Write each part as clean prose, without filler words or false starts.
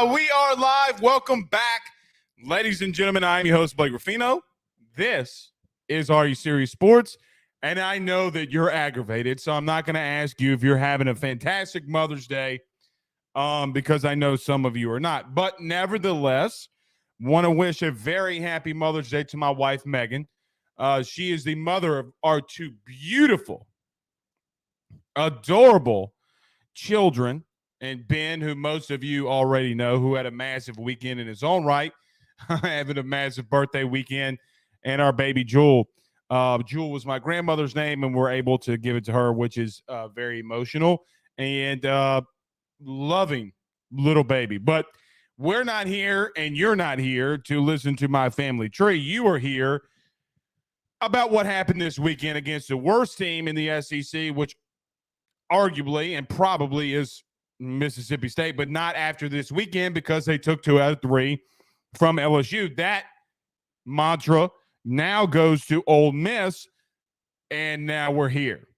We are live. Welcome back, ladies and gentlemen. I'm your host, Blake Ruffino. This is Are You Serious Sports, and I know that you're aggravated, so I'm not going to ask you if you're having a fantastic Mother's Day, because I know some of you are not. But nevertheless, want to wish a very happy Mother's Day to my wife, Megan. She is the mother of our two beautiful, adorable children. And Ben, who most of you already know, who had a massive weekend in his own right, having a massive birthday weekend, and our baby Jewel. Jewel was my grandmother's name, and we're able to give it to her, which is very emotional and loving little baby. But we're not here, and you're not here to listen to my family tree. You are here about what happened this weekend against the worst team in the SEC, which arguably and probably is Mississippi State, but not after this weekend because they took 2 out of 3 from LSU. That mantra now goes to Ole Miss, and now we're here.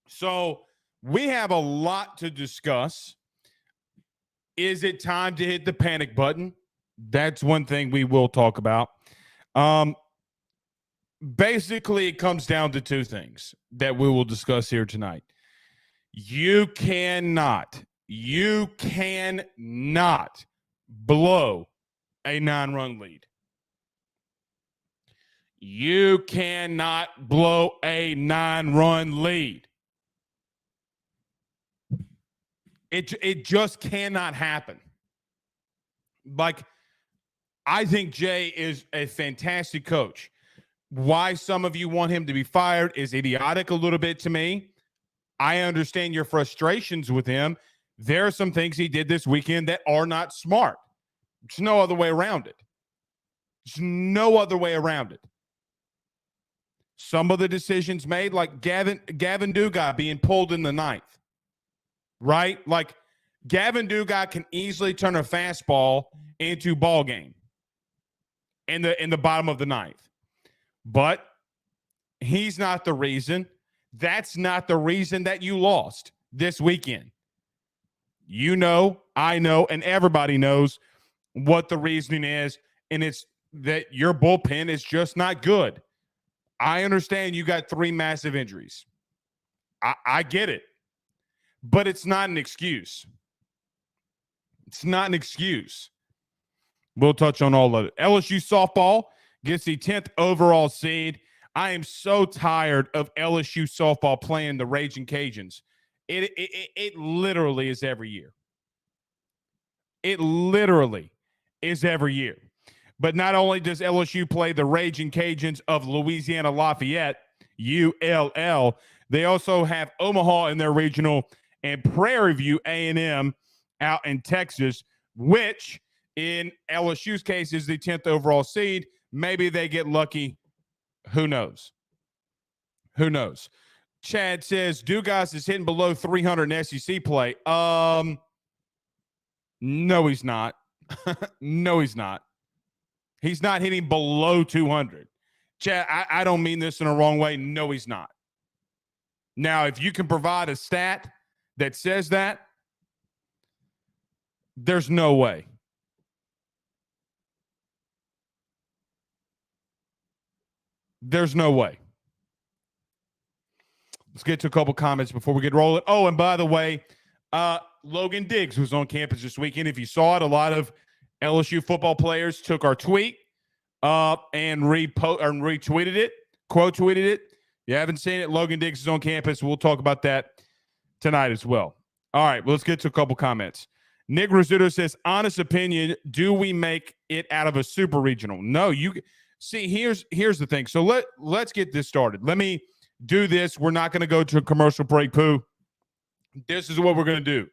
So we have a lot to discuss. Is it time to hit the panic button? That's one thing we will talk about. Basically, it comes down to 2 things that we will discuss here tonight. You cannot blow a 9-run lead. You cannot blow a 9-run lead. It just cannot happen. Like, I think Jay is a fantastic coach. Why some of you want him to be fired is idiotic a little bit to me. I understand your frustrations with him. There are some things he did this weekend that are not smart. There's no other way around it. There's no other way around it. Some of the decisions made, like Gavin Dugas being pulled in the 9th, right? Like, Gavin Dugas can easily turn a fastball into ball game in the bottom of the 9th. But he's not the reason. That's not the reason that you lost this weekend. You know, I know, and everybody knows what the reasoning is, and it's that your bullpen is just not good. I understand you got 3 massive injuries. I get it. But it's not an excuse. It's not an excuse. We'll touch on all of it. LSU softball gets the 10th overall seed. I am so tired of LSU softball playing the Raging Cajuns. It literally is every year. It literally is every year. But not only does LSU play the Raging Cajuns of Louisiana Lafayette, ULL, they also have Omaha in their regional and Prairie View A&M out in Texas, which in LSU's case is the 10th overall seed. Maybe they get lucky. Who knows? Who knows? Chad says Dugas is hitting below 300 in SEC play. No, he's not. No, he's not. He's not hitting below 200. Chad, I don't mean this in a wrong way. No, he's not. Now, if you can provide a stat that says that, there's no way. There's no way. Let's get to a couple comments before we get rolling. Oh, and by the way, Logan Diggs was on campus this weekend. If you saw it, a lot of LSU football players took our tweet and retweeted it, quote tweeted it. If you haven't seen it, Logan Diggs is on campus. We'll talk about that tonight as well. All right, well, let's get to a couple comments. Nick Rizzuto says, honest opinion, do we make it out of a super regional? No, you see, here's the thing. So let's get this started. Let me do this. We're not going to go to a commercial break, Pooh. This is what we're going to do.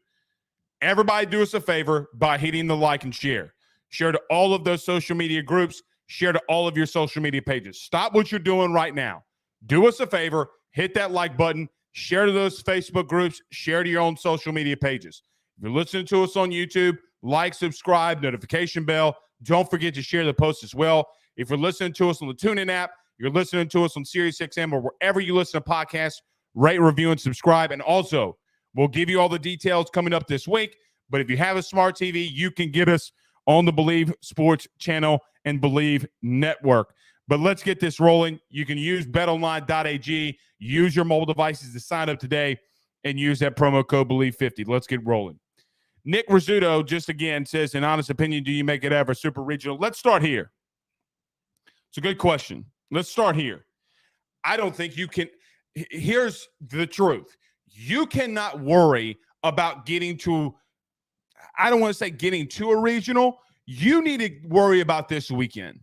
Everybody do us a favor by hitting the like and share. Share to all of those social media groups. Share to all of your social media pages. Stop what you're doing right now. Do us a favor. Hit that like button. Share to those Facebook groups. Share to your own social media pages. If you're listening to us on YouTube, like, subscribe, notification bell. Don't forget to share the post as well. If you're listening to us on the TuneIn app, you're listening to us on SiriusXM or wherever you listen to podcasts, rate, review, and subscribe. And also, we'll give you all the details coming up this week. But if you have a smart TV, you can get us on the Believe Sports channel and Believe Network. But let's get this rolling. You can use betonline.ag, use your mobile devices to sign up today, and use that promo code BELIEVE50. Let's get rolling. Nick Rizzuto just again says, in honest opinion, do you make it ever super regional? Let's start here. It's a good question. Let's start here. I don't think you can. Here's the truth. You cannot worry about getting to, I don't want to say getting to a regional. You need to worry about this weekend.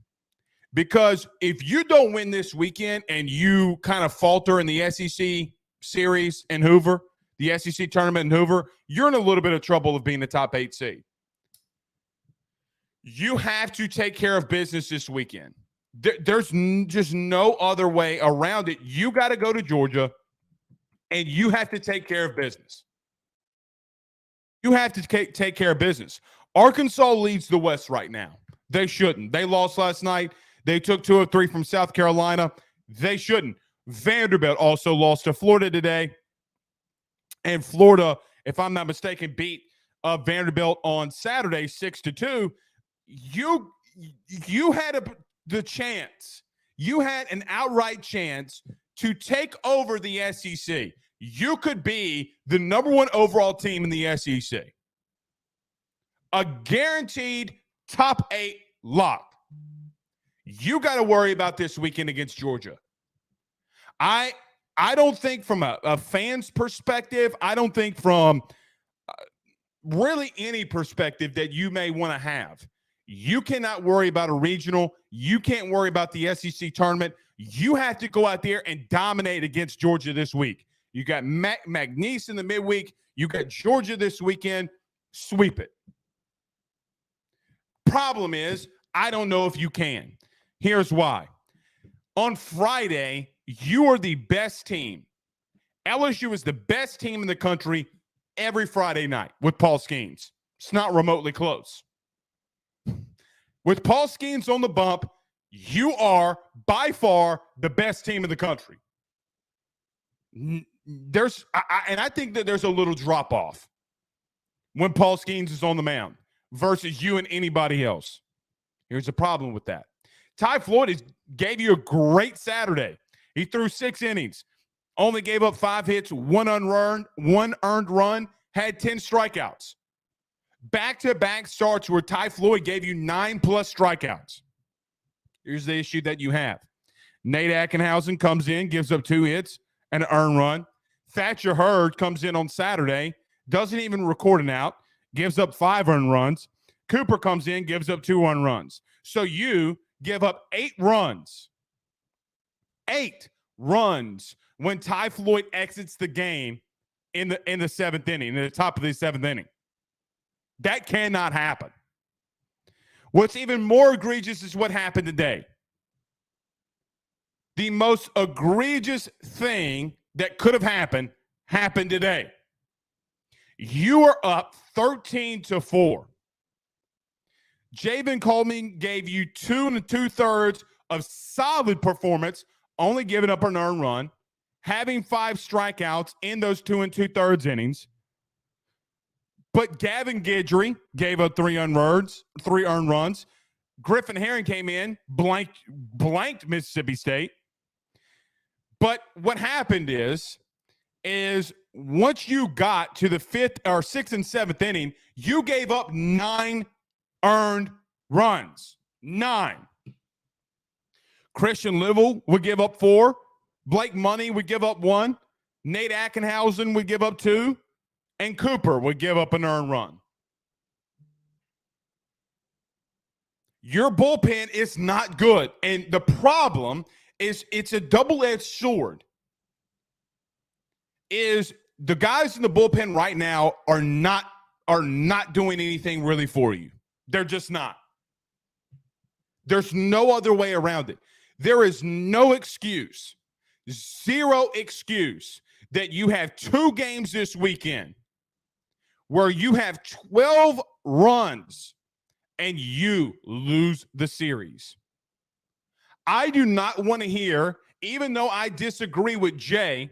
Because if you don't win this weekend and you kind of falter in the SEC series in Hoover, the SEC tournament in Hoover, you're in a little bit of trouble of being the top 8 seed. You have to take care of business this weekend. There's just no other way around it. You got to go to Georgia, and you have to take care of business. You have to take care of business. Arkansas leads the West right now. They shouldn't. They lost last night. They took 2 of 3 from South Carolina. They shouldn't. Vanderbilt also lost to Florida today. And Florida, if I'm not mistaken, beat Vanderbilt on Saturday 6-2. You had the chance. You had an outright chance to take over the SEC. You could be the number 1 overall team in the SEC. A guaranteed top 8 lock. You got to worry about this weekend against Georgia. I don't think from a fan's perspective, I don't think from really any perspective that you may want to have. You cannot worry about a regional. You can't worry about the SEC tournament. You have to go out there and dominate against Georgia this week. You got McNeese in the midweek. You got Georgia this weekend. Sweep it. Problem is, I don't know if you can. Here's why. On Friday, you are the best team. LSU is the best team in the country every Friday night with Paul Skeens. It's not remotely close. With Paul Skeens on the bump, you are by far the best team in the country. And I think that there's a little drop off when Paul Skeens is on the mound versus you and anybody else. Here's the problem with that. Ty Floyd gave you a great Saturday. He threw 6 innings, only gave up 5 hits, 1 earned run, had 10 strikeouts. Back-to-back starts where Ty Floyd gave you 9+ strikeouts. Here's the issue that you have. Nate Ackenhausen comes in, gives up 2 hits and an earned run. Thatcher Hurd comes in on Saturday, doesn't even record an out, gives up 5 earned runs. Cooper comes in, gives up 2 earned runs. So you give up 8 runs. 8 runs when Ty Floyd exits the game in the 7th inning, in the top of the 7th inning. That cannot happen. What's even more egregious is what happened today. The most egregious thing that could have happened today. You are up 13-4. Javen Coleman gave you 2 2/3 of solid performance, only giving up an earned run, having 5 strikeouts in those 2 2/3 innings. But Gavin Guidry gave up 3 earned runs. Griffin Herring came in, blanked Mississippi State. But what happened is once you got to the 5th or 6th and 7th inning, you gave up 9 earned runs. 9. Christian Livell would give up 4. Blake Money would give up 1. Nate Ackenhausen would give up 2. And Cooper would give up an earned run. Your bullpen is not good. And the problem is it's a double-edged sword. Is the guys in the bullpen right now are not doing anything really for you. They're just not. There's no other way around it. There is no excuse, 0 excuse that you have 2 games this weekend where you have 12 runs and you lose the series. I do not want to hear, even though I disagree with Jay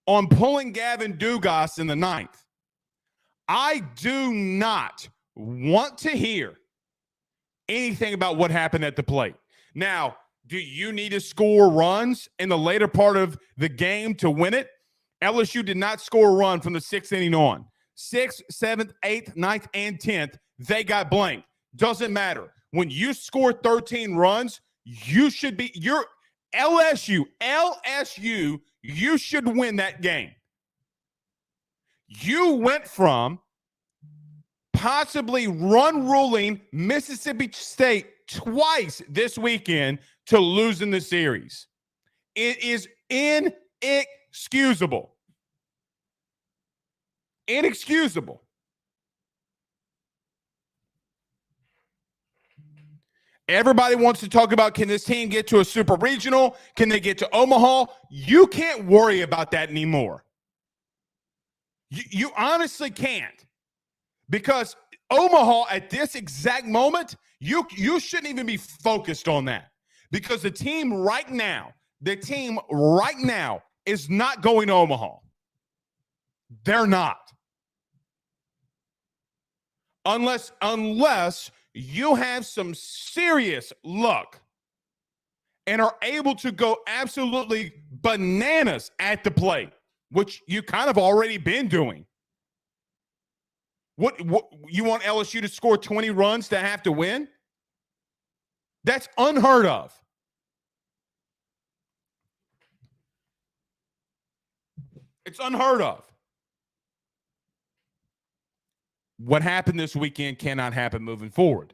on pulling Gavin Dugas in the 9th, I do not want to hear anything about what happened at the plate. Now, do you need to score runs in the later part of the game to win it? LSU did not score a run from the 6th inning on. 6th, 7th, 8th, 9th, and 10th, they got blanked. Doesn't matter. When you score 13 runs, you should be, you're LSU, you should win that game. You went from possibly run ruling Mississippi State twice this weekend to losing the series. It is inexcusable. Inexcusable. Everybody wants to talk about, can this team get to a super regional? Can they get to Omaha? You can't worry about that anymore. You honestly can't. Because Omaha, at this exact moment, you shouldn't even be focused on that. Because the team right now is not going to Omaha. They're not. Unless you have some serious luck and are able to go absolutely bananas at the plate, which you kind of already been doing. What you want LSU to score 20 runs to have to win? That's unheard of. It's unheard of. What happened this weekend cannot happen moving forward.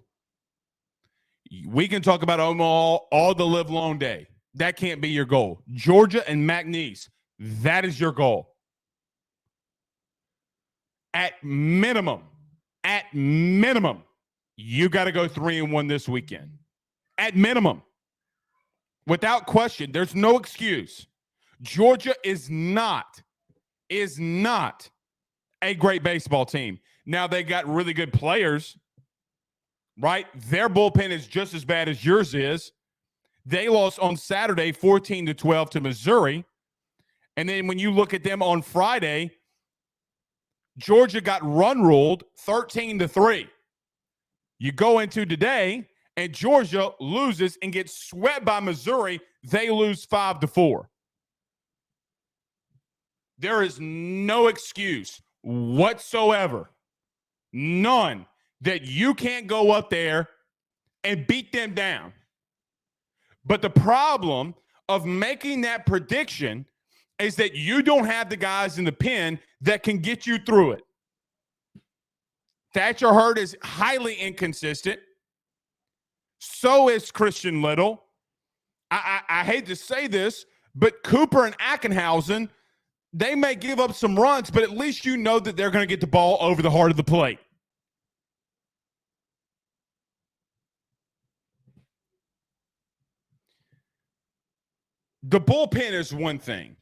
We can talk about Omaha all the live long day. That can't be your goal. Georgia and McNeese, that is your goal. At minimum, you got to go 3-1 this weekend. At minimum. Without question, there's no excuse. Georgia is not a great baseball team. Now, they got really good players, right? Their bullpen is just as bad as yours is. They lost on Saturday 14-12 to Missouri. And then when you look at them on Friday, Georgia got run ruled 13-3. You go into today, and Georgia loses and gets swept by Missouri. They lose 5-4. There is no excuse whatsoever, none, that you can't go up there and beat them down. But the problem of making that prediction is that you don't have the guys in the pen that can get you through it. Thatcher Hurd is highly inconsistent. So is Christian Little. I hate to say this, but Cooper and Ackenhausen, they may give up some runs, but at least you know that they're going to get the ball over the heart of the plate. The bullpen is one thing.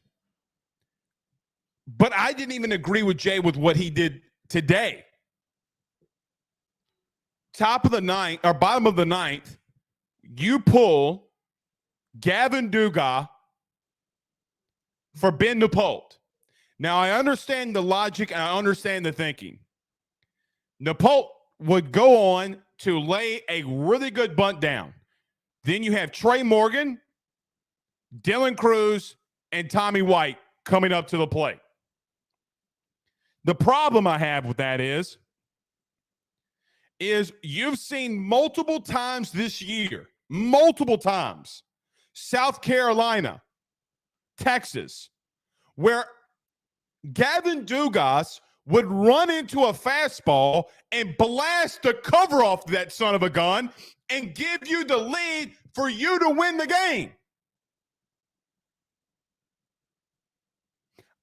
But I didn't even agree with Jay with what he did today. Top of the ninth, or bottom of the ninth, you pull Gavin Dugas for Ben Napolt. Now, I understand the logic and I understand the thinking. Napolt would go on to lay a really good bunt down. Then you have Trey Morgan, Dylan Cruz, and Tommy White coming up to the plate. The problem I have with that is you've seen multiple times this year, South Carolina, Texas, where Gavin Dugas would run into a fastball and blast the cover off that son of a gun and give you the lead for you to win the game.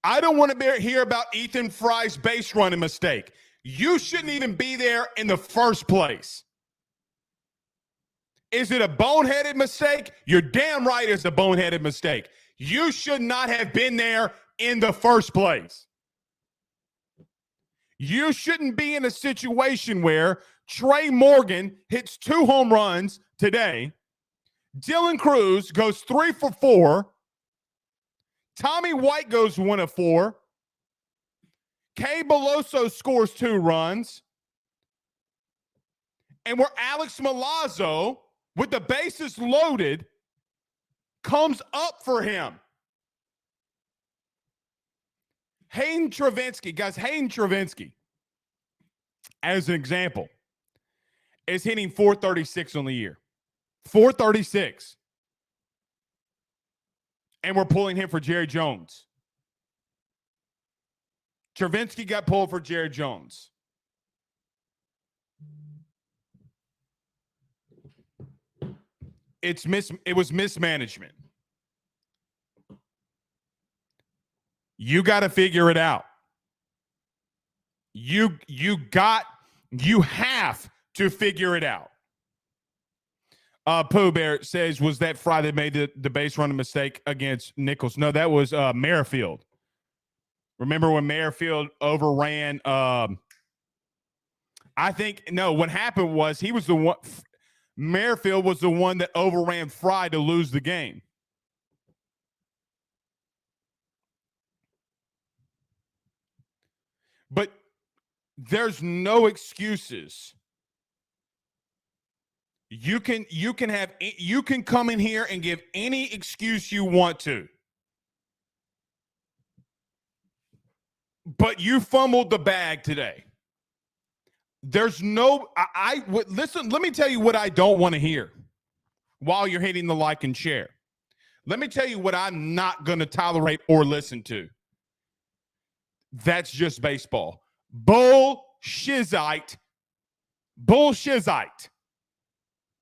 I don't want to hear about Ethan Fry's base running mistake. You shouldn't even be there in the first place. Is it a boneheaded mistake? You're damn right it's a boneheaded mistake. You should not have been there in the first place. You shouldn't be in a situation where Trey Morgan hits 2 home runs today. Dylan Cruz goes 3 for 4. Tommy White goes 1 of 4. Kay Beloso scores 2 runs. And where Alex Milazzo, with the bases loaded, comes up for him. Hayden Travinski, guys, Hayden Travinski, as an example, is hitting 436 on the year. 436. And we're pulling him for Jerry Jones. Travinski got pulled for Jerry Jones. It was mismanagement. You got to figure it out. You have to figure it out. Pooh Bear says, was that Fry that made the base running mistake against Nichols? No, that was Merrifield. Remember when Merrifield overran? I think, no, what happened was he was the one. Merrifield was the one that overran Fry to lose the game. But there's no excuses. You can come in here and give any excuse you want to. But you fumbled the bag today. There's no, listen, let me tell you what I don't want to hear while you're hitting the like and share. Let me tell you what I'm not going to tolerate or listen to. That's just baseball. Bullshizite. Bullshizite.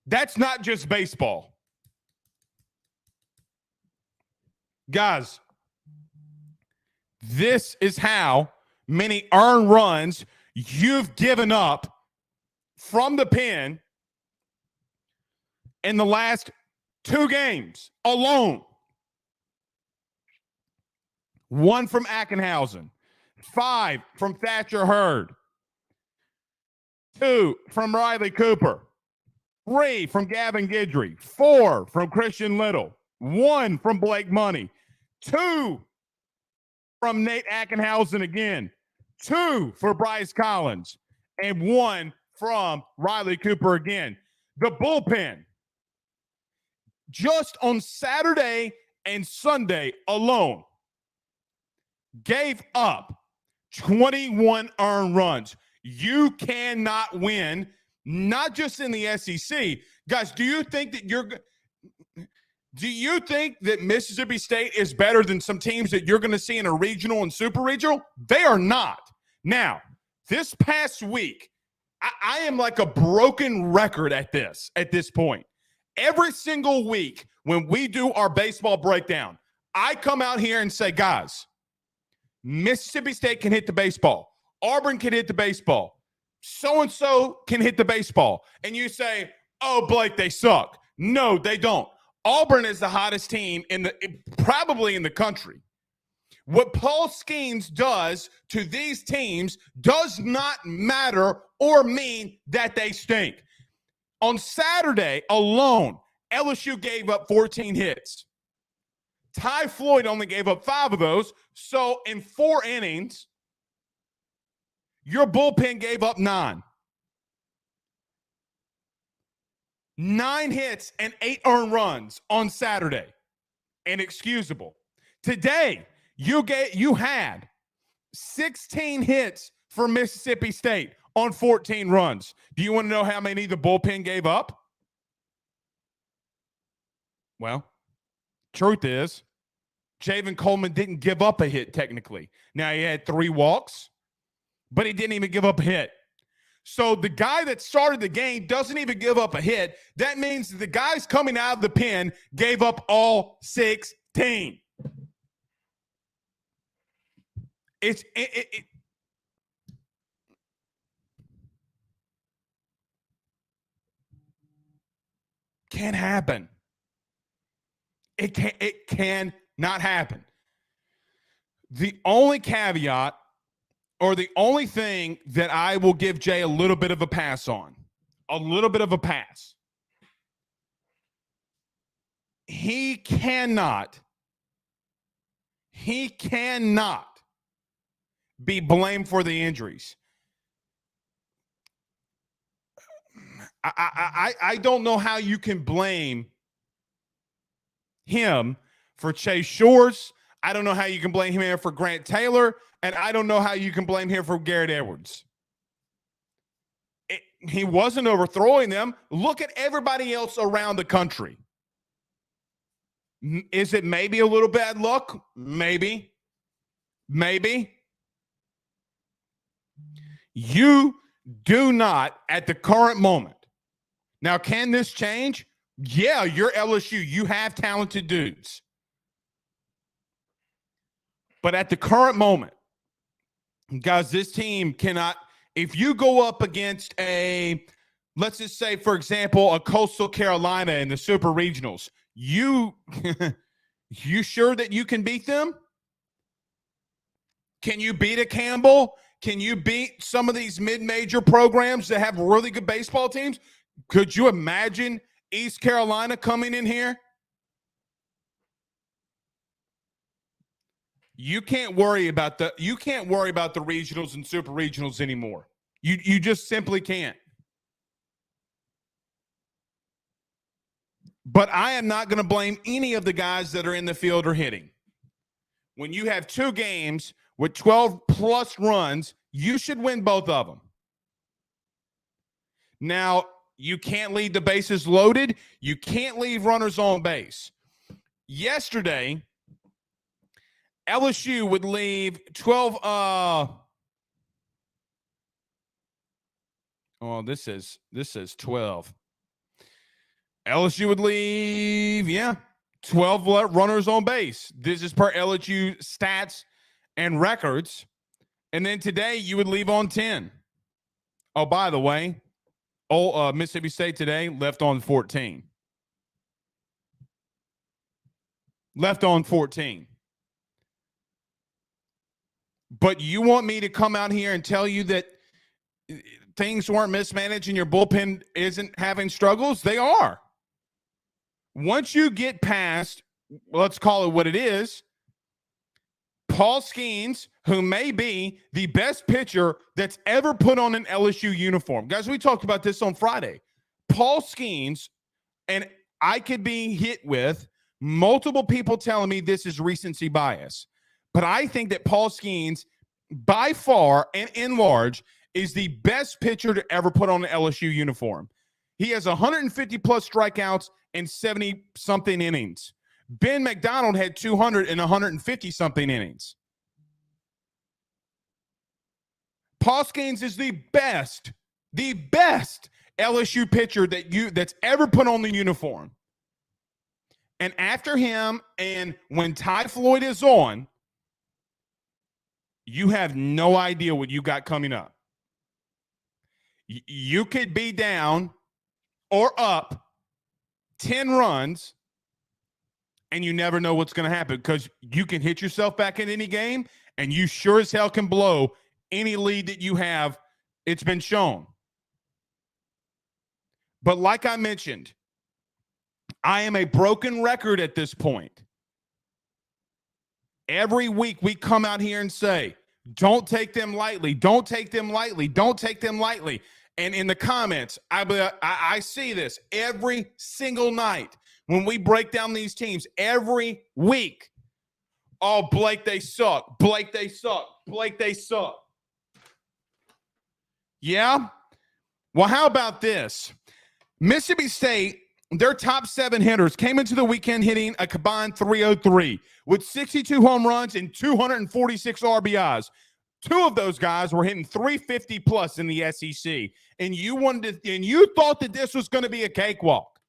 That's not just baseball. Guys, this is how many earned runs you've given up from the pen in the last 2 games alone. 1 from Ackenhausen, 5 from Thatcher Hurd, 2 from Riley Cooper, 3 from Gavin Guidry, 4 from Christian Little, 1 from Blake Money, 2 from Nate Ackenhausen again, 2 for Bryce Collins, and 1 from Riley Cooper again. The bullpen, just on Saturday and Sunday alone, gave up 21 earned runs. You cannot win, not just in the SEC. Guys, do you think that Mississippi State is better than some teams that you're going to see in a regional and super regional? They are not. Now, this past week, I am like a broken record at this point. Every single week when we do our baseball breakdown, I come out here and say, guys, Mississippi State can hit the baseball. Auburn can hit the baseball. So-and-so can hit the baseball. And you say, oh, Blake, they suck. No, they don't. Auburn is the hottest team probably in the country. What Paul Skeens does to these teams does not matter or mean that they stink. On Saturday alone, LSU gave up 14 hits. Ty Floyd only gave up 5 of those. So in 4 innings, your bullpen gave up 9. 9 hits and 8 earned runs on Saturday. Inexcusable. Today, you had 16 hits for Mississippi State on 14 runs. Do you want to know how many the bullpen gave up? Well, truth is, Javen Coleman didn't give up a hit technically. Now, he had 3 walks, but he didn't even give up a hit. So the guy that started the game doesn't even give up a hit. That means the guys coming out of the pen gave up all 16. It can't happen. It can not happen. The only caveat or the only thing that I will give Jay a little bit of a pass on, he cannot be blamed for the injuries. I don't know how you can blame him for Chase Shores. I don't know how you can blame him for Grant Taylor, and I don't know how you can blame him for Garrett Edwards. He wasn't overthrowing them. Look at everybody else around the country. Is it maybe a little bad luck? Maybe. You do not at the current moment. Now, can this change? Yeah, you're LSU. You have talented dudes. But at the current moment, guys, this team cannot, if you go up against let's just say, for example, a Coastal Carolina in the Super Regionals, you sure that you can beat them? Can you beat a Campbell? Can you beat some of these mid-major programs that have really good baseball teams? Could you imagine East Carolina coming in here? You can't worry about the regionals and super regionals anymore. You just simply can't. But I am not going to blame any of the guys that are in the field or hitting. When you have 2 games with 12 plus runs, you should win both of them. Now, you can't leave the bases loaded. You can't leave runners on base. Yesterday, LSU would leave 12. This says 12. LSU would leave, 12 runners on base. This is per LSU stats and records. And then today you would leave on 10. Oh, by the way, Mississippi State today left on 14. Left on 14. But you want me to come out here and tell you that things weren't mismanaged and your bullpen isn't having struggles? They are. Once you get past, let's call it what it is, Paul Skeens, who may be the best pitcher that's ever put on an LSU uniform. Guys, we talked about this on Friday. Paul Skeens, and I could be hit with multiple people telling me this is recency bias. But I think that Paul Skeens, by far and in large, is the best pitcher to ever put on an LSU uniform. He has 150-plus strikeouts and 70-something innings. Ben McDonald had 200 and 150-something innings. Paul Skeens is the best LSU pitcher that's ever put on the uniform. And after him, and when Ty Floyd is on, you have no idea what you got coming up. You could be down or up 10 runs, and you never know what's going to happen because you can hit yourself back in any game, and you sure as hell can blow any lead that you have. It's been shown. But like I mentioned, I am a broken record at this point. Every week we come out here and say, don't take them lightly. Don't take them lightly. Don't take them lightly. And in the comments, I see this every single night when we break down these teams every week. Oh, Blake, they suck. Blake, they suck. Blake, they suck. Yeah? Well, how about this? Mississippi State, their top 7 hitters came into the weekend hitting a combined 303 with 62 home runs and 246 RBIs. 2 of those guys were hitting 350 plus in the SEC. And you thought that this was going to be a cakewalk.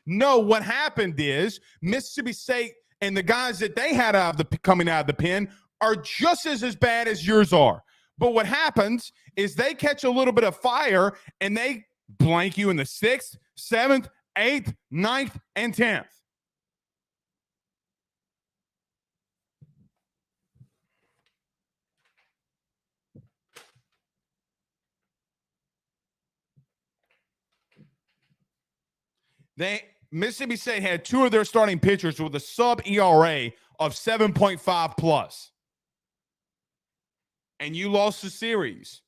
No, what happened is Mississippi State and the guys that they had coming out of the pen are just as bad as yours are. But what happens is they catch a little bit of fire and they blank you in the 6th, 7th, 8th, 9th, and 10th. Mississippi State had 2 of their starting pitchers with a sub ERA of 7.5 plus. and you lost the series.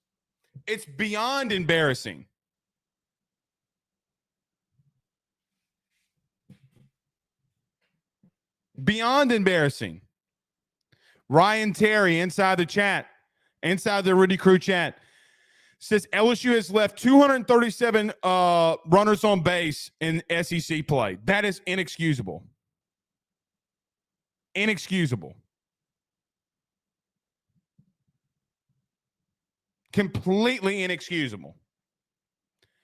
It's beyond embarrassing. Beyond embarrassing. Ryan Terry inside the chat, inside the Rudy Crew chat, says LSU has left 237 runners on base in SEC play. That is inexcusable. Inexcusable. Completely inexcusable.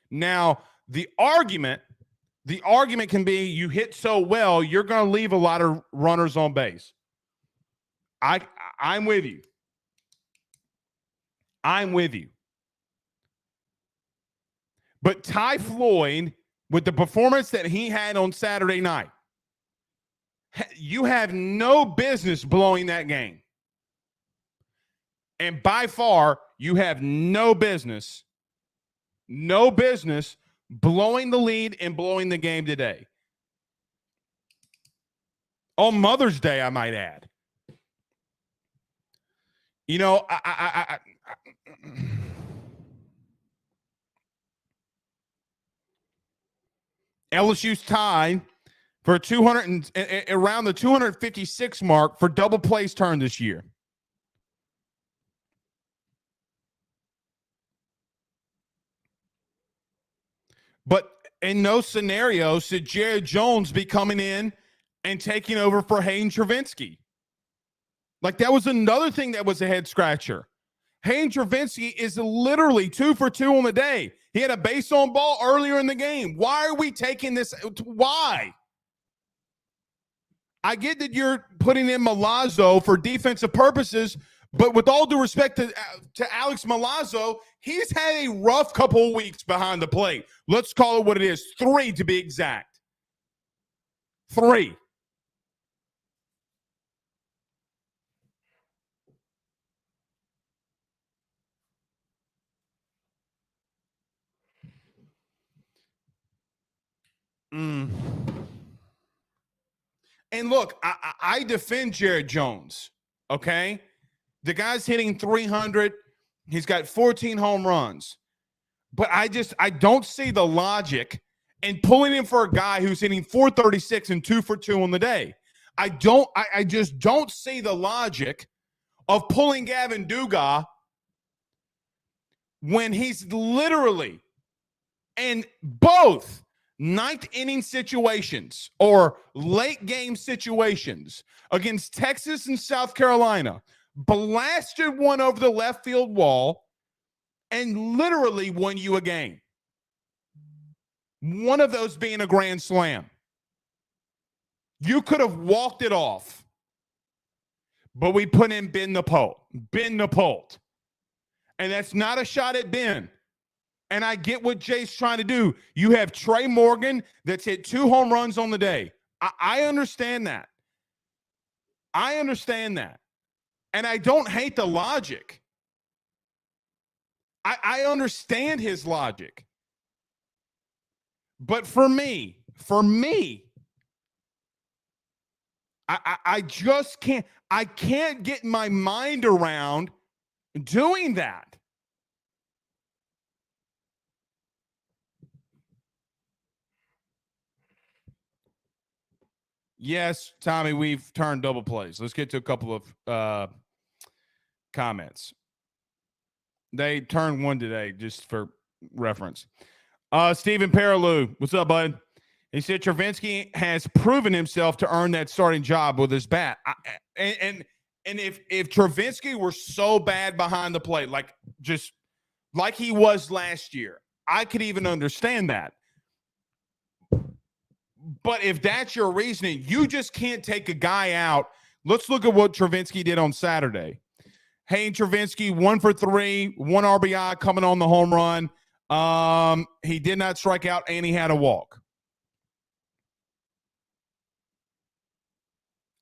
Now, the argument can be you hit so well, you're going to leave a lot of runners on base. I'm with you. I'm with you. But Ty Floyd, with the performance that he had on Saturday night, you have no business blowing that game. And by far, you have no business blowing the lead and blowing the game today. On Mother's Day, I might add. You know, LSU's tied for 200 and around the 256 mark for double plays turned this year. But in no scenario should Jared Jones be coming in and taking over for Hayden Travinski. Like, that was another thing that was a head scratcher. Hayden Travinski is literally 2 for 2 on the day. He had a base on ball earlier in the game. Why are we taking this? Why? I get that you're putting in Milazzo for defensive purposes, but with all due respect to Alex Milazzo, he's had a rough couple of weeks behind the plate. Let's call it what it is. 3 to be exact. 3. And look, I defend Jared Jones, okay? The guy's hitting 300. He's got 14 home runs. But I don't see the logic in pulling in for a guy who's hitting 436 and 2 for 2 on the day. I just don't see the logic of pulling Gavin Dugas when he's literally in both ninth inning situations or late game situations against Texas and South Carolina, blasted one over the left field wall and literally won you a game. One of those being a grand slam. You could have walked it off, but we put in Ben Napolt. And that's not a shot at Ben. And I get what Jay's trying to do. You have Trey Morgan that's hit 2 home runs on the day. I understand that. And I don't hate the logic. I understand his logic. But for me, I just can't. I can't get my mind around doing that. Yes, Tommy, we've turned double plays. Let's get to a couple of comments. They turned one today, just for reference. Stephen Perilou, what's up, bud? He said Travinski has proven himself to earn that starting job with his bat. And if Travinski were so bad behind the plate, like he was last year, I could even understand that. But if that's your reasoning, you just can't take a guy out. Let's look at what Travinski did on Saturday. Hayden Travinski, 1 for 3, 1 RBI coming on the home run. He did not strike out, and he had a walk.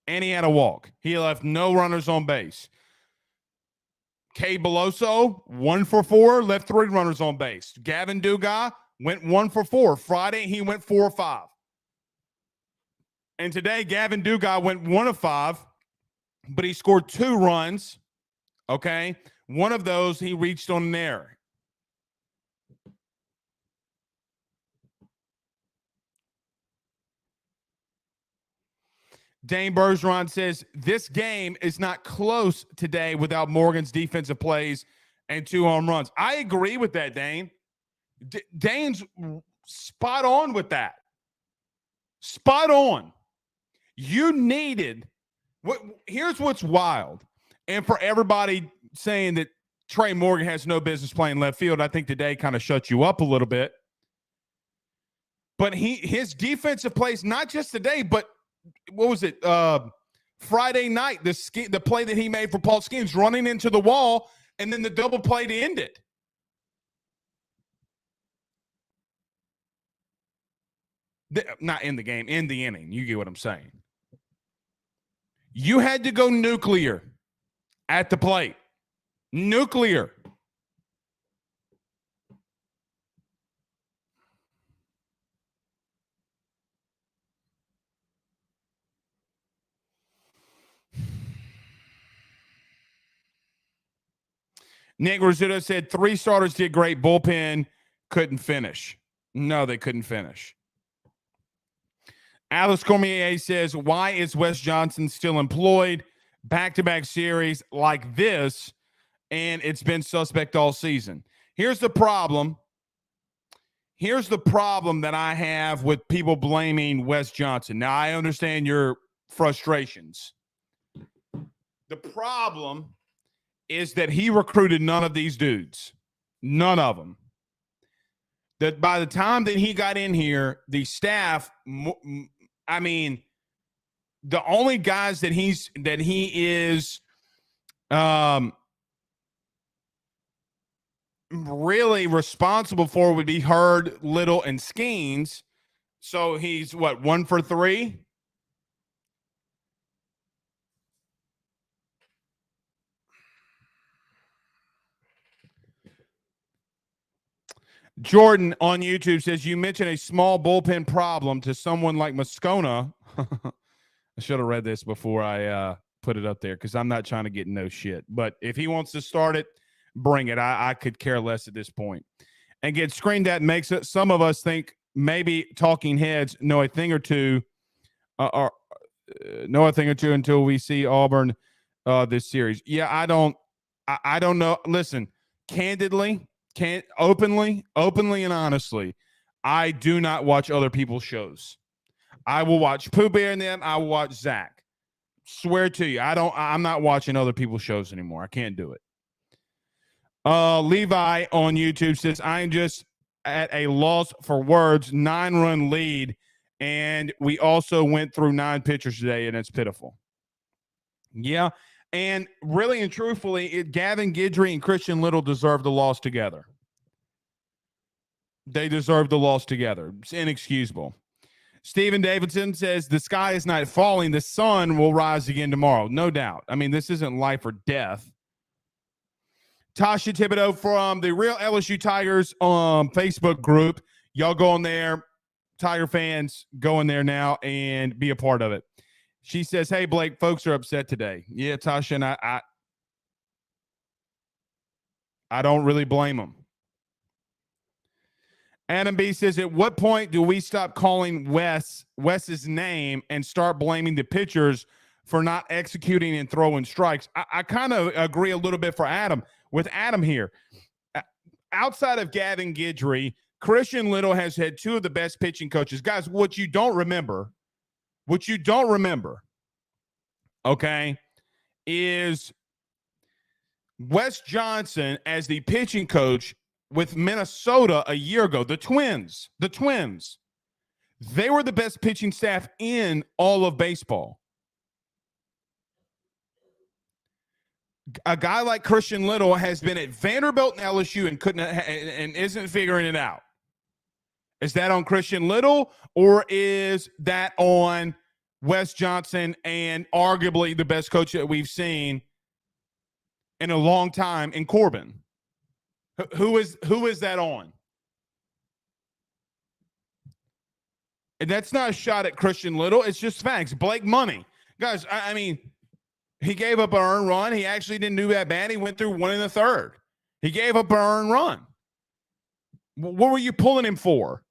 He left no runners on base. Kay Beloso, 1 for 4, left 3 runners on base. Gavin Dugas went 1 for 4. Friday, he went 4 or 5. And today, Gavin Dugas went 1 of 5, but he scored 2 runs, okay, One of those, he reached on an error. Dane Bergeron says, this game is not close today without Morgan's defensive plays and 2 home runs. I agree with that, Dane. Dane's spot on with that. Spot on. You needed here's what's wild. And for everybody saying that Trey Morgan has no business playing left field, I think today kind of shut you up a little bit. But his defensive plays, not just today, but what was it? Friday night, the play that he made for Paul Skeens, running into the wall, and then the double play to end it. Not in the game, in the inning. You get what I'm saying. You had to go nuclear at the plate. Nuclear. Nick Rizzuto said 3 starters did great. Bullpen couldn't finish. No, they couldn't finish. Alice Cormier says, why is Wes Johnson still employed? Back-to-back series like this, and it's been suspect all season. Here's the problem. Here's the problem that I have with people blaming Wes Johnson. Now, I understand your frustrations. The problem is that he recruited none of these dudes. None of them. That by the time that he got in here, the staff, I mean, the only guys that he is really responsible for would be Hurd, Little, and Skeens. So he's, 1 for 3? Jordan on YouTube says, you mentioned a small bullpen problem to someone like Moscona. I should have read this before I put it up there because I'm not trying to get no shit. But if he wants to start it, bring it. I could care less at this point. And get screened at makes it. Some of us think maybe talking heads know a thing or two until we see Auburn this series. Yeah, I don't know. Listen, candidly, openly and honestly, I do not watch other people's shows. I will watch Pooh Bear and them. I will watch Zach. Swear to you, I'm not watching other people's shows anymore. I can't do it. Levi on YouTube says, I am just at a loss for words. 9-run lead, and we also went through 9 pitchers today, and it's pitiful. Yeah. And really and truthfully, Gavin Guidry and Christian Little deserve the loss together. They deserve the loss together. It's inexcusable. Stephen Davidson says, the sky is not falling. The sun will rise again tomorrow. No doubt. I mean, this isn't life or death. Tasha Thibodeau from the Real LSU Tigers Facebook group. Y'all go in there. Tiger fans, go in there now and be a part of it. She says, hey, Blake, folks are upset today. Yeah, Tasha, and I don't really blame them. Adam B says, at what point do we stop calling Wes's name and start blaming the pitchers for not executing and throwing strikes? I kind of agree a little bit with Adam here. Outside of Gavin Guidry, Christian Little has had 2 of the best pitching coaches. Guys, what you don't remember, okay, is Wes Johnson as the pitching coach with Minnesota a year ago. The Twins, they were the best pitching staff in all of baseball. A guy like Christian Little has been at Vanderbilt and LSU and isn't figuring it out. Is that on Christian Little, or is that on Wes Johnson and arguably the best coach that we've seen in a long time in Corbin? Who is that on? And that's not a shot at Christian Little. It's just facts. Blake Money. Guys, I mean, He gave up an earned run. He actually didn't do that bad. He went through 1 in the third. He gave up an earned run. What were you pulling him for?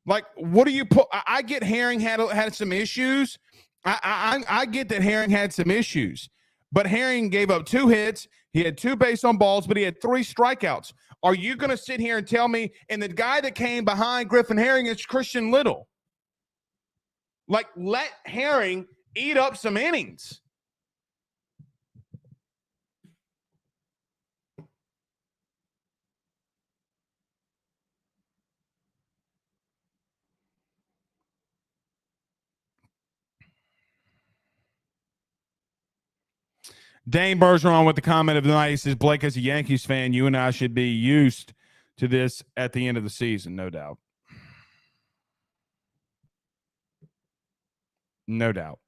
Like, what do you put? I get Herring had some issues. I get that Herring had some issues, but Herring gave up 2 hits. He had 2 base on balls, but he had 3 strikeouts. Are you going to sit here and tell me? And the guy that came behind Griffin Herring is Christian Little. Like, let Herring eat up some innings. Dane Bergeron with the comment of the night. He says, Blake, as a Yankees fan, you and I should be used to this at the end of the season, no doubt. No doubt.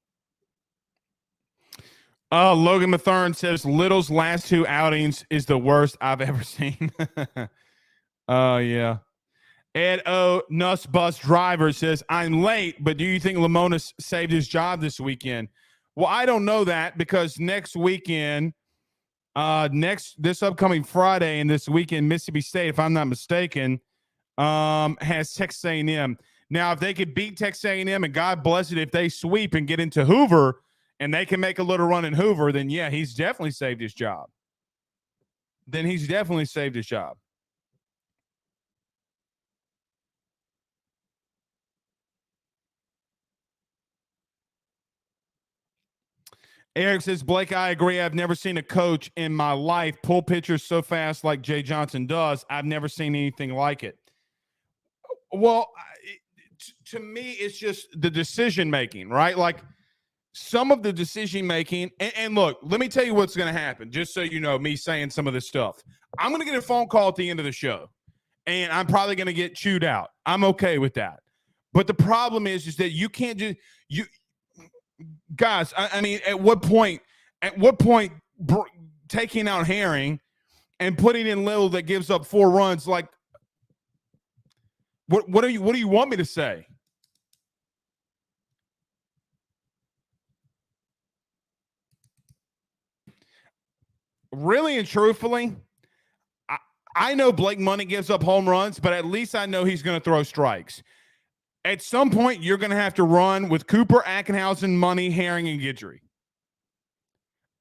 Logan Mathern says, Little's last 2 outings is the worst I've ever seen. Yeah. Ed O. Nuss Bus Driver says, I'm late, but do you think Lemonis saved his job this weekend? Well, I don't know that because next weekend, this upcoming Friday and this weekend, Mississippi State, if I'm not mistaken, has Texas A&M. Now, if they could beat Texas A&M, and God bless it, if they sweep and get into Hoover and they can make a little run in Hoover, then yeah, he's definitely saved his job. Eric says, Blake, I agree. I've never seen a coach in my life pull pitchers so fast like Jay Johnson does. I've never seen anything like it. Well, to me, it's just the decision making, right? Like some of the decision making. And look, let me tell you what's going to happen, just so you know, me saying some of this stuff. I'm going to get a phone call at the end of the show, and I'm probably going to get chewed out. I'm okay with that. But the problem is that you can't just guys, I mean, at what point taking out Herring and putting in Little that gives up 4 runs, like what do you want me to say? Really and truthfully, I know Blake Money gives up home runs, but at least I know he's going to throw strikes. At some point, you're going to have to run with Cooper, Ackenhausen, Money, Herring, and Guidry.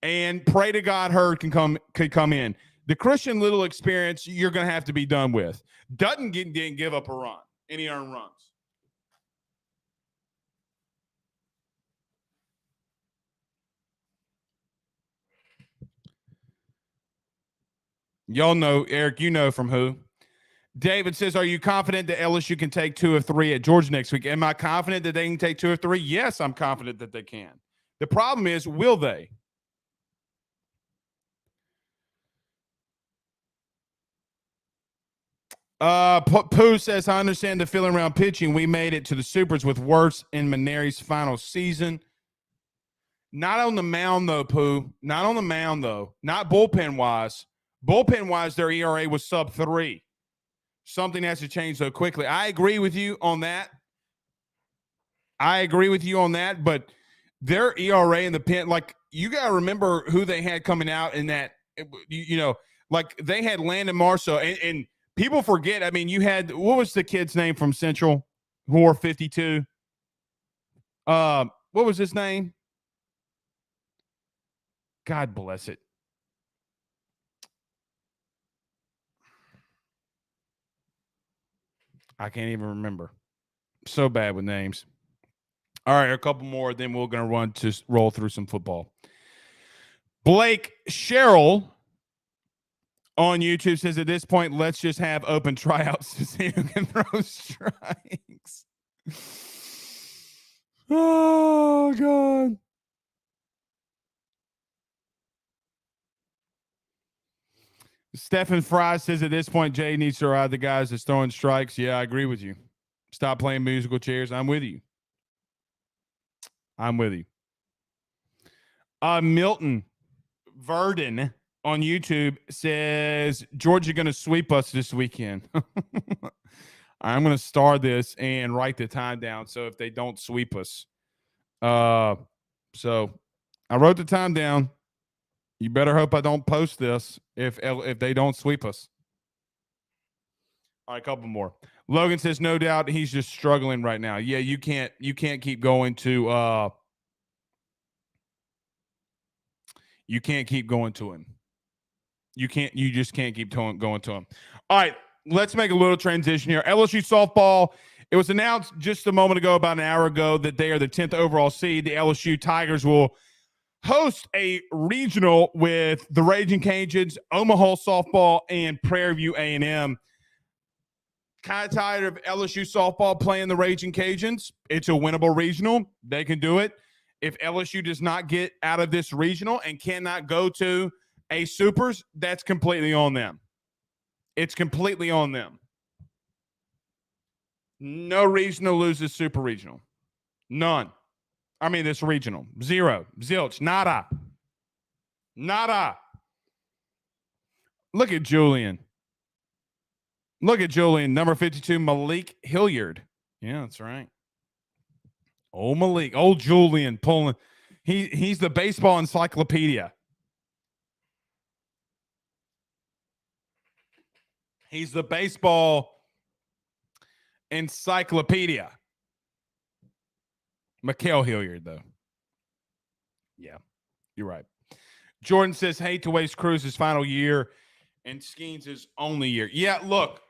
And pray to God Hurd could come in. The Christian Little experience, you're going to have to be done with. Dutton didn't give up a run, any earned runs. Y'all know, Eric, you know from who. David says, are you confident that LSU can take 2 of 3 at Georgia next week? Am I confident that they can take 2 of 3? Yes, I'm confident that they can. The problem is, will they? Pooh says, I understand the feeling around pitching. We made it to the Supers with Wirtz in Maneri's final season. Not on the mound, though, Pooh. Not on the mound, though. Not bullpen-wise. Bullpen-wise, their ERA was sub-3. Something has to change so quickly. I agree with you on that. But their ERA in the pen, like, you got to remember who they had coming out in that, like they had Landon Marceau. And people forget, I mean, you had, what was the kid's name from Central who wore 52? What was his name? God bless it. I can't even remember. So bad with names. All right, a couple more, then we're going to run to roll through some football. Blake Sherrill on YouTube says, at this point, let's just have open tryouts to see who can throw strikes. Oh, God. Stephen Fry says, at this point, Jay needs to ride the guys that's throwing strikes. Yeah, I agree with you. Stop playing musical chairs. I'm with you. Milton Verdon on YouTube says, Georgia going to sweep us this weekend. I'm going to star this and write the time down so if they don't sweep us. So I wrote the time down. You better hope I don't post this if they don't sweep us. All right, a couple more. Logan says, no doubt he's just struggling right now. Yeah, you can't keep going to you can't keep going to him. You just can't keep going to him. All right, let's make a little transition here. LSU softball. It was announced just a moment ago, about an hour ago, that they are the 10th overall seed. The LSU Tigers will host a regional with the Raging Cajuns, Omaha softball, and Prairie View A&M. Kind of tired of LSU softball playing the Raging Cajuns. It's a winnable regional. They can do it. If LSU does not get out of this regional and cannot go to a Supers, that's completely on them. It's completely on them. No reason to lose this Super Regional. None. I mean, this regional. Zero. Zilch. Nada. Nada. Look at Julian. Number 52, Malik Hilliard. Yeah, that's right. Oh, Malik. Old Julian pulling. He's the baseball encyclopedia. He's the baseball encyclopedia. Mikael Hilliard, though. Yeah, you're right. Jordan says, hate to waste Cruz's final year and Skeens' only year. Yeah, look,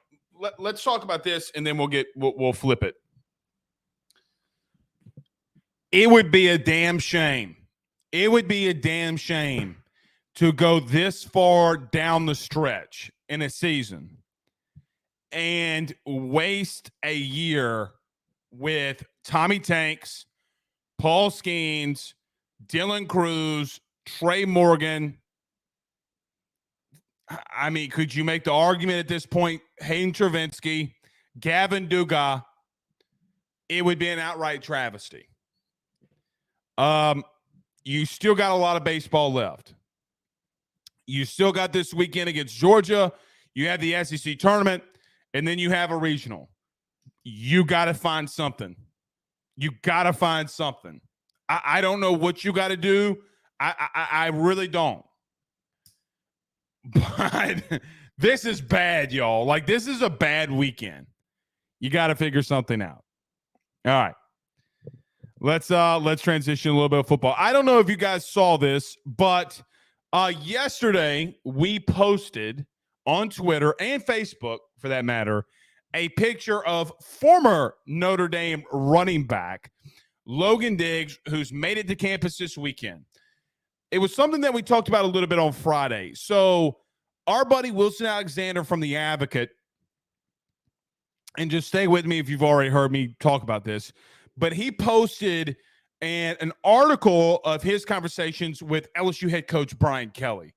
let's talk about this, and then we'll flip it. It would be a damn shame. It would be a damn shame to go this far down the stretch in a season and waste a year with Tommy Tanks, Paul Skeens, Dylan Cruz, Trey Morgan. I mean, could you make the argument at this point, Hayden Travinsky, Gavin Dugas? It would be an outright travesty. You still got a lot of baseball left. You still got this weekend against Georgia. You have the SEC tournament, and then you have a regional. You got to find something. You got to find something. I don't know what you got to do. I really don't. But this is bad, y'all. Like, this is a bad weekend. You got to figure something out. All right. Let's transition a little bit of football. I don't know if you guys saw this, but yesterday we posted on Twitter and Facebook, for that matter, a picture of former Notre Dame running back Logan Diggs, who's made it to campus this weekend. It was something that we talked about a little bit on Friday. So our buddy Wilson Alexander from The Advocate, and just stay with me if you've already heard me talk about this, but he posted an article of his conversations with LSU head coach Brian Kelly.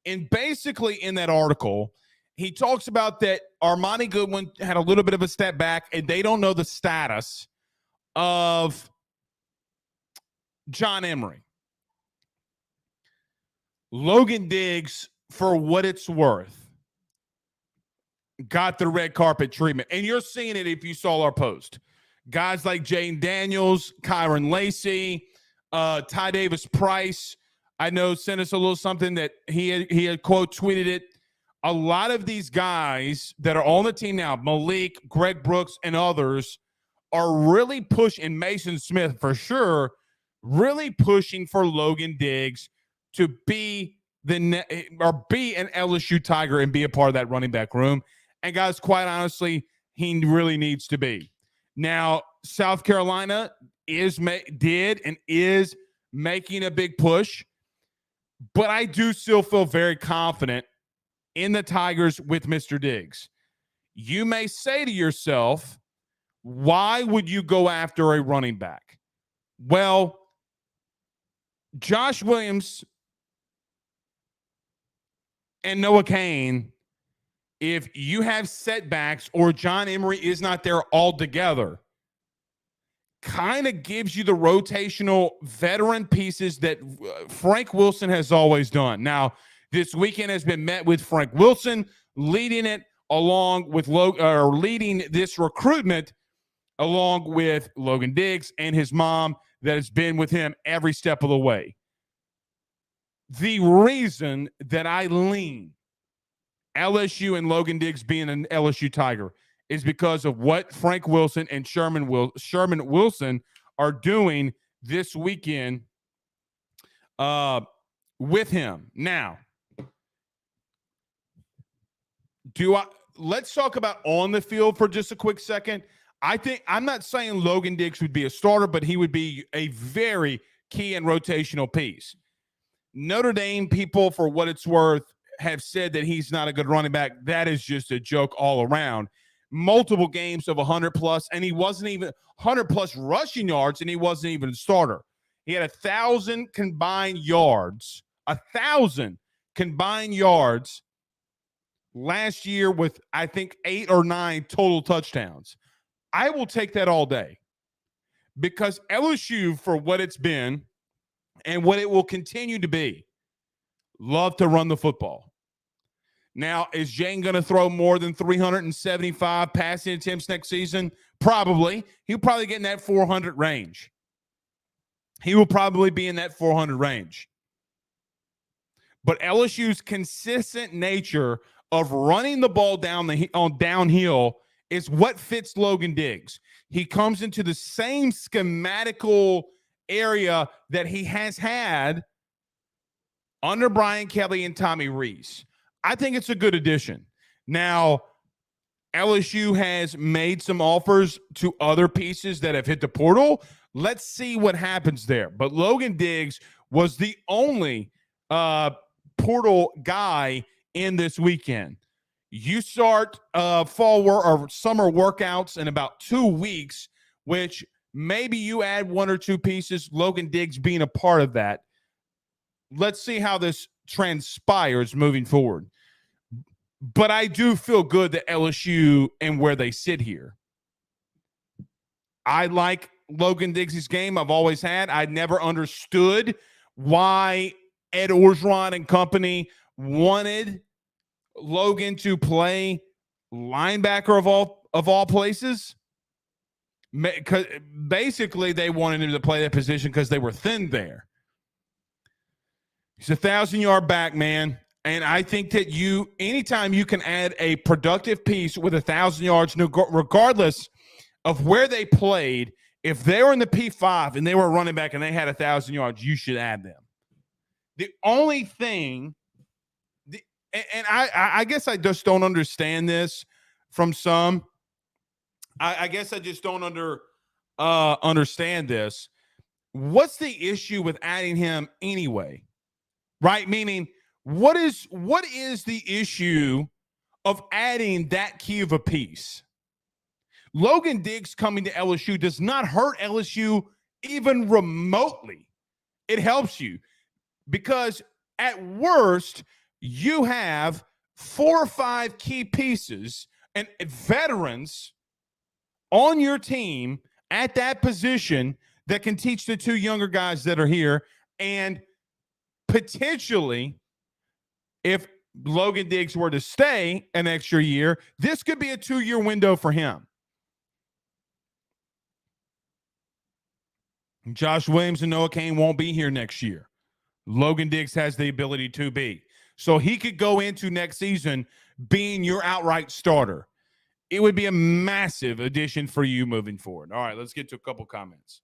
And basically in that article, he talks about that Armani Goodwin had a little bit of a step back, and they don't know the status of John Emery. Logan Diggs, for what it's worth, got the red carpet treatment. And you're seeing it if you saw our post. Guys like Jane Daniels, Kyron Lacey, Ty Davis Price, I know, sent us a little something that he had quote tweeted it. A lot of these guys that are on the team now, Malik, Greg Brooks, and others, are really pushing, Mason Smith for sure, really pushing for Logan Diggs to be be an LSU Tiger and be a part of that running back room. And guys, quite honestly, he really needs to be. Now, South Carolina is making a big push, but I do still feel very confident in the Tigers with Mr. Diggs. You may say to yourself, why would you go after a running back? Well, Josh Williams and Noah Cain, if you have setbacks or John Emery is not there altogether, kind of gives you the rotational veteran pieces that Frank Wilson has always done. Now, this weekend has been met with Frank Wilson leading it along with leading this recruitment along with Logan Diggs and his mom that has been with him every step of the way. the reason that I lean LSU and Logan Diggs being an LSU Tiger is because of what Frank Wilson and Sherman Wilson are doing this weekend with him. Now, let's talk about on the field for just a quick second. I'm not saying Logan Diggs would be a starter, but he would be a very key and rotational piece. Notre Dame people, for what it's worth, have said that he's not a good running back. That is just a joke all around. Multiple games of 100+, and he wasn't even 100+ rushing yards, and he wasn't even a starter. He had 1,000 combined yards, 1,000 combined yards last year with, I think, 8 or 9 total touchdowns. I will take that all day because LSU, for what it's been and what it will continue to be, love to run the football. Now, is Jane going to throw more than 375 passing attempts next season? Probably. He'll probably get in that 400 range. He will probably be in that 400 range. But LSU's consistent nature of running the ball downhill is what fits Logan Diggs. He comes into the same schematical area that he has had under Brian Kelly and Tommy Rees. I think it's a good addition. Now, LSU has made some offers to other pieces that have hit the portal. Let's see what happens there. But Logan Diggs was the only portal guy in this weekend. You start fall or summer workouts in about 2 weeks, which maybe you add 1 or 2 pieces, Logan Diggs being a part of that. Let's see how this transpires moving forward. But I do feel good that LSU and where they sit here. I like Logan Diggs' game. I've always had. I never understood why Ed Orgeron and company wanted Logan to play linebacker of all places. Basically, they wanted him to play that position because they were thin there. He's a 1,000-yard back, man. And I think that anytime you can add a productive piece with 1,000 yards, regardless of where they played, if they were in the P5 and they were running back and they had 1,000 yards, you should add them. The only thing, and I guess I just don't understand this from some. I guess I just don't understand this. What's the issue with adding him anyway? Right? Meaning, what is the issue of adding that key of a piece? Logan Diggs coming to LSU does not hurt LSU even remotely. It helps you because at worst, you have 4 or 5 key pieces and veterans on your team at that position that can teach the 2 younger guys that are here. And potentially, if Logan Diggs were to stay an extra year, this could be a 2-year window for him. Josh Williams and Noah Cain won't be here next year. Logan Diggs has the ability to be. So he could go into next season being your outright starter. It would be a massive addition for you moving forward. All right, let's get to a couple comments.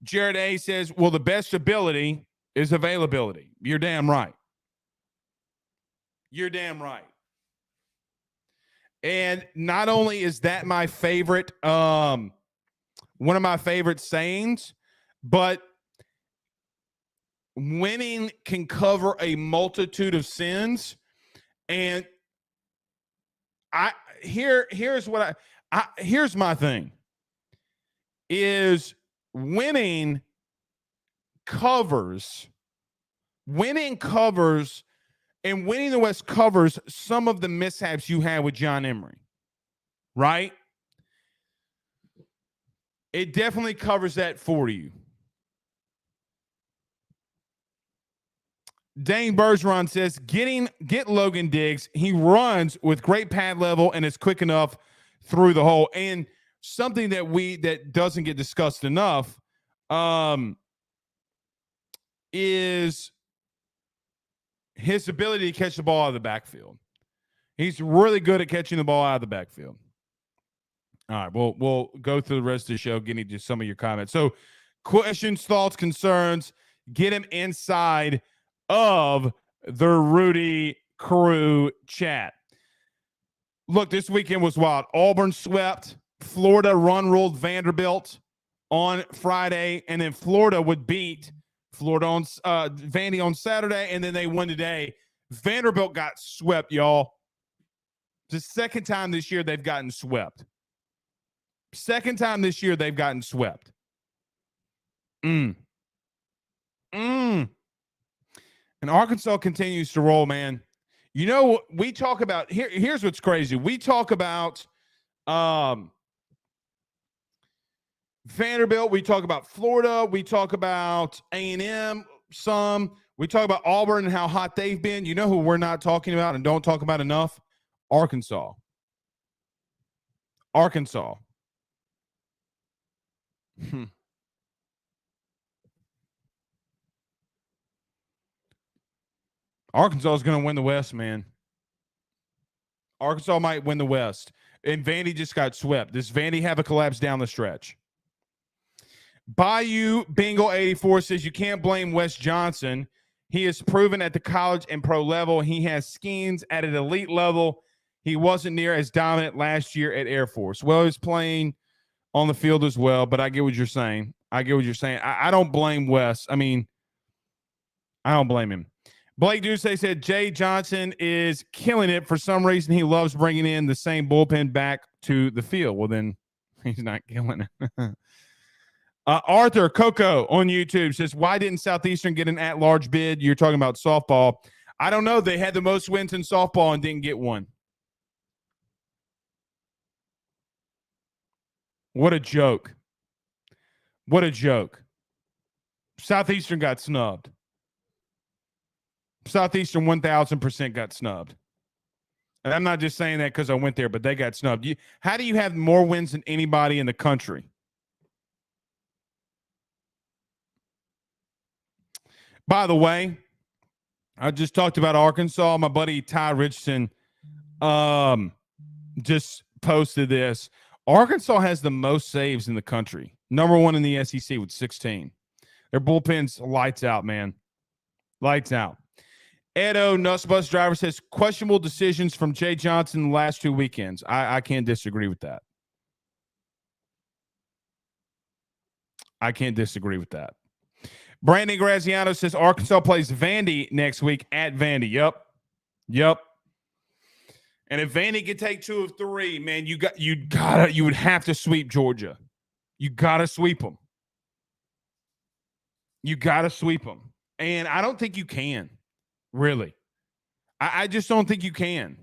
Jared A. says, well, the best ability is availability. You're damn right. You're damn right. And not only is that my favorite, one of my favorite sayings, but winning can cover a multitude of sins. And here's my thing is winning covers and winning the West covers some of the mishaps you had with John Emery, right? It definitely covers that for you. Dane Bergeron says, get Logan Diggs. He runs with great pad level and is quick enough through the hole. And something that doesn't get discussed enough is his ability to catch the ball out of the backfield. He's really good at catching the ball out of the backfield. All right, we'll go through the rest of the show, getting to some of your comments. So, questions, thoughts, concerns, get them inside of the Rudy Crew chat. Look, this weekend was wild. Auburn swept. Florida run-ruled Vanderbilt on Friday, and then Florida would beat Florida on Vandy on Saturday, and then they won today. Vanderbilt got swept, y'all. The second time this year they've gotten swept. Second time this year they've gotten swept. And Arkansas continues to roll, man. You know, we talk about here's what's crazy. We talk about Vanderbilt, we talk about Florida, we talk about A&M some, we talk about Auburn and how hot they've been. You know who we're not talking about and don't talk about enough? Arkansas. Arkansas is going to win the West, man. Arkansas might win the West. And Vandy just got swept. Does Vandy have a collapse down the stretch? Bayou Bengal 84 says you can't blame Wes Johnson. He has proven at the college and pro level he has schemes at an elite level. He wasn't near as dominant last year at Air Force. Well, he's playing on the field as well, but I get what you're saying. I don't blame Wes. I mean, I don't blame him. Blake Duce said Jay Johnson is killing it. For some reason, he loves bringing in the same bullpen back to the field. Well, then he's not killing it. Arthur Coco on YouTube says, why didn't Southeastern get an at-large bid? You're talking about softball. I don't know. They had the most wins in softball and didn't get one. What a joke. What a joke. Southeastern got snubbed. Southeastern 1,000% got snubbed. And I'm not just saying that because I went there, but they got snubbed. How do you have more wins than anybody in the country? By the way, I just talked about Arkansas. My buddy Ty Richardson just posted this. Arkansas has the most saves in the country. Number one in the SEC with 16. Their bullpen's lights out, man. Lights out. Edo, Nuts Bus Driver says, questionable decisions from Jay Johnson the last 2 weekends. I can't disagree with that. I can't disagree with that. Brandon Graziano says Arkansas plays Vandy next week at Vandy. Yep. And if Vandy could take 2 of 3, man, you would have to sweep Georgia. You gotta sweep them. And I don't think you can. Really. I just don't think you can.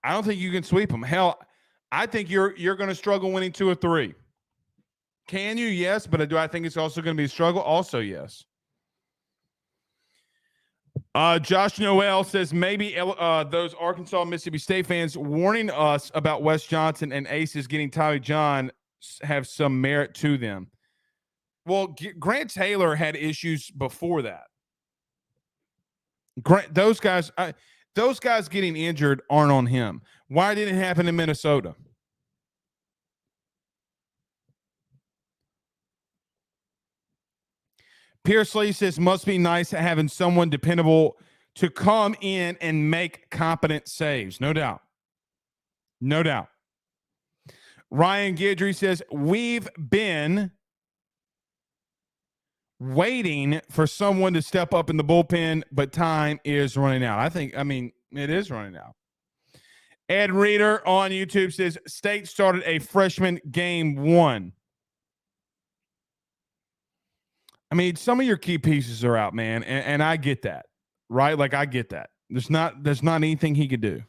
I don't think you can sweep them. Hell, I think you're going to struggle winning 2 or 3. Can you? Yes, but do I think it's also going to be a struggle? Also, yes. Josh Noel says maybe those Arkansas Mississippi State fans warning us about Wes Johnson and Aces getting Tommy John have some merit to them. Well, Grant Taylor had issues before that. Those guys getting injured aren't on him. Why didn't it happen in Minnesota? Pierce Lee says, must be nice having someone dependable to come in and make competent saves. No doubt. Ryan Guidry says, we've been waiting for someone to step up in the bullpen, but time is running out. It is running out. Ed Reeder on YouTube says, State started a freshman game 1. Some of your key pieces are out, man, and I get that, right? Like, I get that. There's not anything he could do.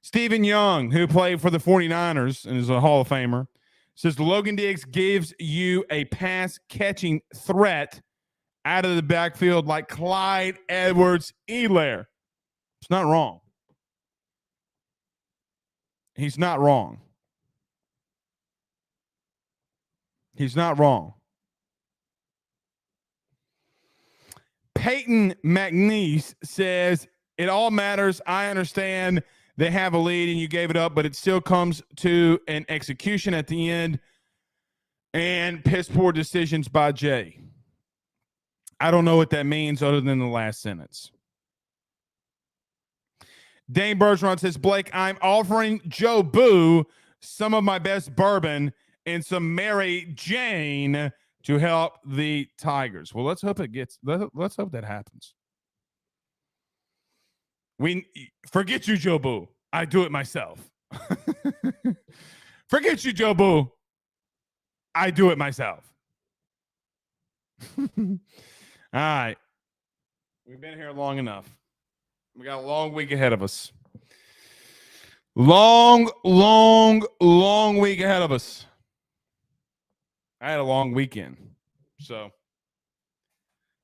Stephen Young, who played for the 49ers and is a Hall of Famer, says Logan Diggs gives you a pass-catching threat out of the backfield like Clyde Edwards-Helaire. It's not wrong. He's not wrong. Peyton McNeese says, it all matters. I understand they have a lead and you gave it up, but it still comes to an execution at the end and piss poor decisions by Jay. I don't know what that means other than the last sentence. Dane Bergeron says, Blake, I'm offering Joe Boo some of my best bourbon and some Mary Jane to help the Tigers. Well, let's hope that happens. Forget you, Joe Boo. I do it myself. Forget you, Joe Boo. I do it myself. All right. We've been here long enough. We got a long week ahead of us. Long week ahead of us. I had a long weekend. So,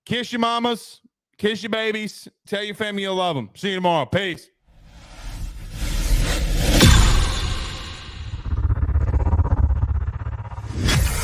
kiss your mamas, kiss your babies, tell your family you love them. See you tomorrow. Peace.